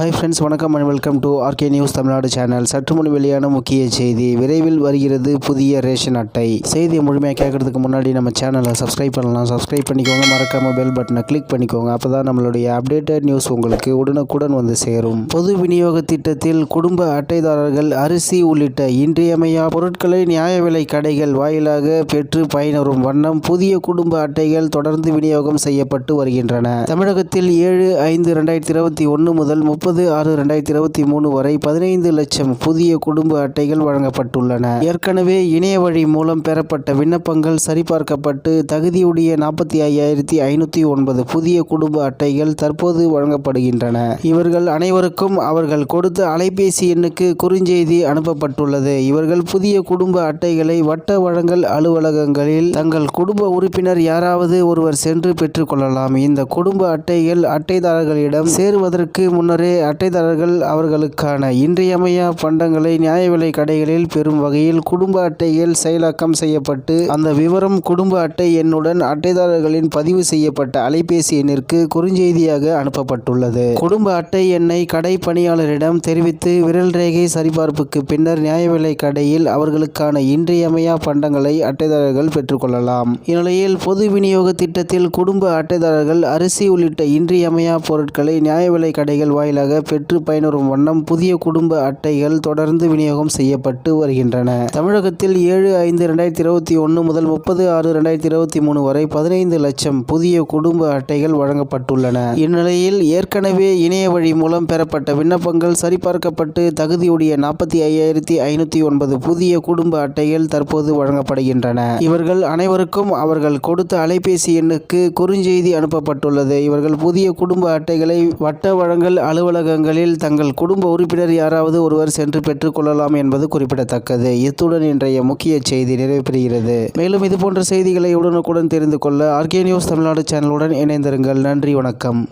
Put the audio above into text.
Hi friends, வணக்கம் and welcome to RK news Tamil Nadu channel. சற்று முன் வெளியான முக்கிய செய்தி. விரைவில் வருகிறது புதிய ரேஷன் அட்டை. செய்தியை முழுமையாக கேட்கறதுக்கு முன்னாடி நம்ம சேனலை சப்ஸ்கிரைப் பண்ணலாம். சப்ஸ்கிரைப் பண்ணிக்கோங்க. மறக்காம பெல் பட்டனை கிளிக் பண்ணிக்கோங்க. அப்பதான் நம்மளுடைய அப்டேட்டட் நியூஸ் உங்களுக்கு உடனுக்குடன் வந்து சேரும். பொது விநியோக திட்டத்தில் குடும்ப அட்டைதாரர்கள் அரிசி உள்ளிட்ட இன்றியமையா பொருட்களை நியாய விலை கடைகள் வாயிலாக பெற்று பயனரும் வண்ணம் புதிய குடும்ப அட்டைகள் தொடர்ந்து விநியோகம் செய்யப்பட்டு வருகின்றன. தமிழகத்தில் 7/5/2021 முதல் 30/6/2023 வரை 15 லட்சம் புதிய குடும்ப அட்டைகள் வழங்கப்பட்டுள்ளன. ஏற்கனவே இணைய வழி மூலம் பெறப்பட்ட விண்ணப்பங்கள் சரிபார்க்கப்பட்டு தகுதியுடைய 45,509 புதிய குடும்ப அட்டைகள் தற்போது வழங்கப்படுகின்றன. இவர்கள் அனைவருக்கும் அவர்கள் கொடுத்த அலைபேசி எண்ணுக்கு குறுஞ்செய்தி அனுப்பப்பட்டுள்ளது. இவர்கள் புதிய குடும்ப அட்டைகளை வட்ட வழங்கல் அலுவலகங்களில் தங்கள் குடும்ப உறுப்பினர் யாராவது ஒருவர் சென்று பெற்றுக்கொள்ளலாம். இந்த குடும்ப அட்டைகள் அட்டைதாரர்களிடம் சேருவதற்கு முன்னரே அட்டைதாரர்கள் அவர்களுக்கான இன்றியமையா பண்டங்களை நியாய விலை கடைகளில் பெறும் வகையில் குடும்ப அட்டைகள் செயலாக்கம் செய்யப்பட்டு அந்த விவரம் குடும்ப அட்டை எண்ணுடன் அட்டைதாரர்களின் பதிவு செய்யப்பட்ட அலைபேசி எண்ணிற்கு குறுஞ்செய்தியாக அனுப்பப்பட்டுள்ளது. குடும்ப அட்டை எண்ணை கடை பணியாளரிடம் தெரிவித்து விரல் ரேகை சரிபார்ப்புக்கு பின்னர் நியாய விலை கடையில் அவர்களுக்கான இன்றியமையா பண்டங்களை அட்டைதாரர்கள் பெற்றுக்கொள்ளலாம். இந்நிலையில் பொது விநியோக திட்டத்தில் குடும்ப அட்டைதாரர்கள் அரிசி உள்ளிட்ட இன்றியமையா பொருட்களை நியாய விலை கடைகள் வாயிலாக பெற்று பயனரும் வண்ணம் புதிய குடும்ப அட்டைகள் தொடர்ந்து விநியோகம் செய்யப்பட்டு வருகின்றன. தமிழகத்தில் 7/5/2021 முதல் 30/6/2023 வரை 15 லட்சம் புதிய குடும்ப அட்டைகள் வழங்கப்பட்டுள்ளன. இந்நிலையில் ஏற்கனவே இணைய வழி மூலம் பெறப்பட்ட விண்ணப்பங்கள் சரிபார்க்கப்பட்டு தகுதியுடைய 45,509 புதிய குடும்ப அட்டைகள் தற்போது வழங்கப்படுகின்றன. இவர்கள் அனைவருக்கும் அவர்கள் கொடுத்த அலைபேசி எண்ணுக்கு குறுஞ்செய்தி அனுப்பப்பட்டுள்ளது. இவர்கள் புதிய குடும்ப அட்டைகளை வட்ட வழங்கல் அலுவலகங்களில் தங்கள் குடும்ப உறுப்பினர் யாராவது ஒருவர் சென்று பெற்றுக்கொள்ளலாம் என்பது குறிப்பிடத்தக்கது. இத்துடன் இன்றைய முக்கிய செய்தி நிறைவு பெறுகிறது. மேலும் இதுபோன்ற செய்திகளை உடனுக்குடன் தெரிந்து கொள்ள ஆர்கே நியூஸ் தமிழ்நாடு சேனலுடன் இணைந்திருங்கள். நன்றி, வணக்கம்.